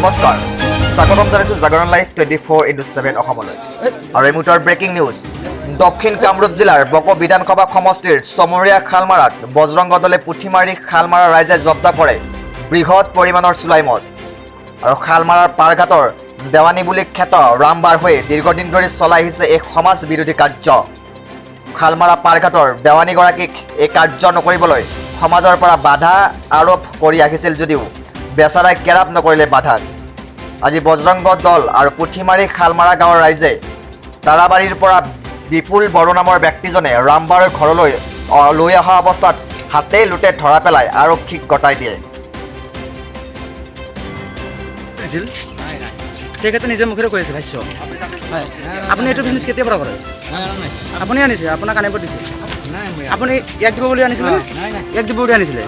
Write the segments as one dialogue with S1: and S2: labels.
S1: নমস্কাৰ স্বাগতম জানাইছোঁ জাগৰণ লাইভ 24/7 অসমলৈ আৰু এই মুহূৰ্তৰ ব্ৰেকিং নিউজ দক্ষিণ কামৰূপ জিলাৰ বক বিধানসভা সমষ্টিৰ চমৰীয়া খালমাৰাত বজৰংগ দলে পুঠি মাৰি খালমাৰা ৰাইজে জব্দ কৰে বৃহৎ পৰিমাণৰ চুলাই মদ আৰু খালমাৰাৰ পাৰঘাটৰ দেৱানী বুলি খ্যাত ৰামবাৰ হৈ দীৰ্ঘদিন ধৰি চলাই আহিছে এক সমাজ বিৰোধী কাৰ্য খালমাৰা পাৰঘাটৰ দেৱানীগৰাকীক এই কাৰ্য নকৰিবলৈ সমাজৰ পৰা বাধা আৰোপ কৰি আহিছিল যদিও বেচাৰাই কেৰাপ নকৰিলে বাধাক আজি বজৰংগ দল আৰু পুঠিমাৰী খালমাৰা গাঁৱৰ ৰাইজে তাৰাবাৰীৰ পৰা বিপুল বড়ো নামৰ ব্যক্তিজনে ৰামবাৰৰ ঘৰলৈ লৈ অহা অৱস্থাত হাতে লুটে ধৰা পেলাই আৰক্ষীক গতাই দিয়ে
S2: তেখেতে নিজে মুখেৰে কৈ আছে ভাষ্য হয় আপুনি এইটো বিজনেছ কেতিয়াৰ পৰা কৰে আপুনি আনিছে আপোনাক আনিব দিছে আপুনি ইয়াক দিব বুলি আনিছিলে ইয়াক দিব বুলি আনিছিলে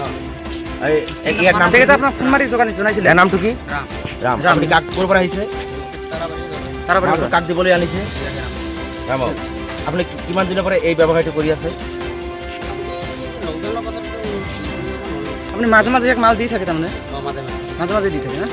S2: তেখেতে আপোনাক ফোন মাৰি জনাইছিলে
S3: নামটো কি ৰাম আপুনি কাক ক'ৰ পৰা আহিছে
S2: তাৰপৰা
S3: কাক দিবলৈ আনিছে ৰাম আপুনি কিমান দিনৰ পৰা এই ব্যৱসায়টো কৰি আছে
S2: আপুনি মাজে মাজে ইয়াক মাল দি থাকে তাৰমানে মাজে মাজে দি থাকে না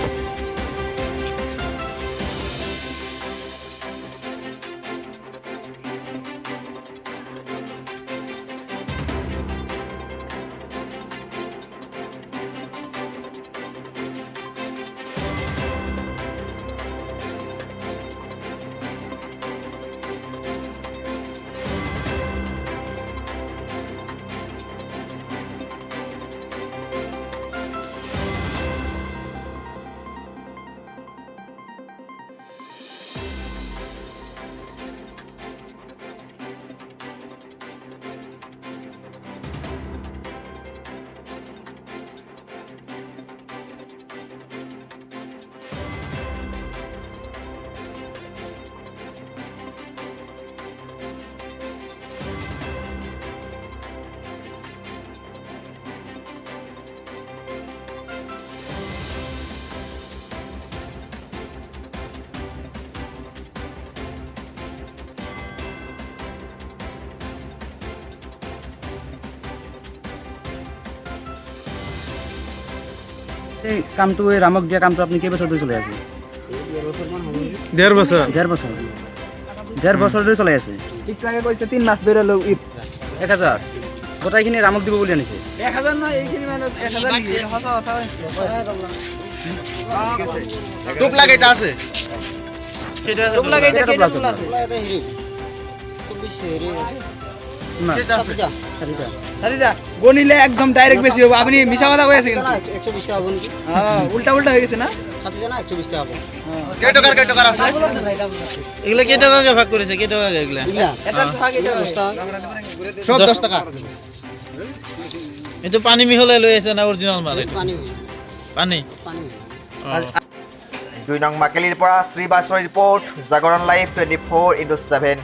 S2: এই কামটো এই ৰামক দিয়া কামটো আপুনি কেইবছৰ ধৰি চলাই আছে ডেৰ বছৰ ধৰি চলাই আছে ইটাকে কৈছে 3 মাস ধৰি লৈ 1000 গোটাইখিনি ৰামক দিব বুলি আনিছে 1000 নহয় এইখিনি মানে 1000 নেকি সঁচা কথা
S3: টোপ লাগে এটা আছে
S2: টোপ লাগে এটা কেইটা আছে চাৰিটা গনিলে একদম ডাইৰেক্ট বেছি হ'ব আপুনি মিছা কথা কৈ আছে কিন্তু
S4: 120 টাকা হবে
S2: উল্টা উল্টা হৈ গৈছে না
S4: সাথে জানা 120 টাকা হবে
S3: কেই টকাৰ আছে এগুলা কেই টাকাকে ভাগ কৰিছে কেই টাকাকে এগুলা
S2: এটা ভাগ এটা
S4: 10 টাকা সব 10 টাকা
S3: এটো পানী মিহলাই লৈ আছে না অৰিজিনাল মাল
S4: পানি
S3: পানী
S4: পানি
S1: 2 নং মাকেলিৰ পৰা শ্ৰী বাছৰ ৰিপৰ্ট জাগৰণ লাইভ 24/7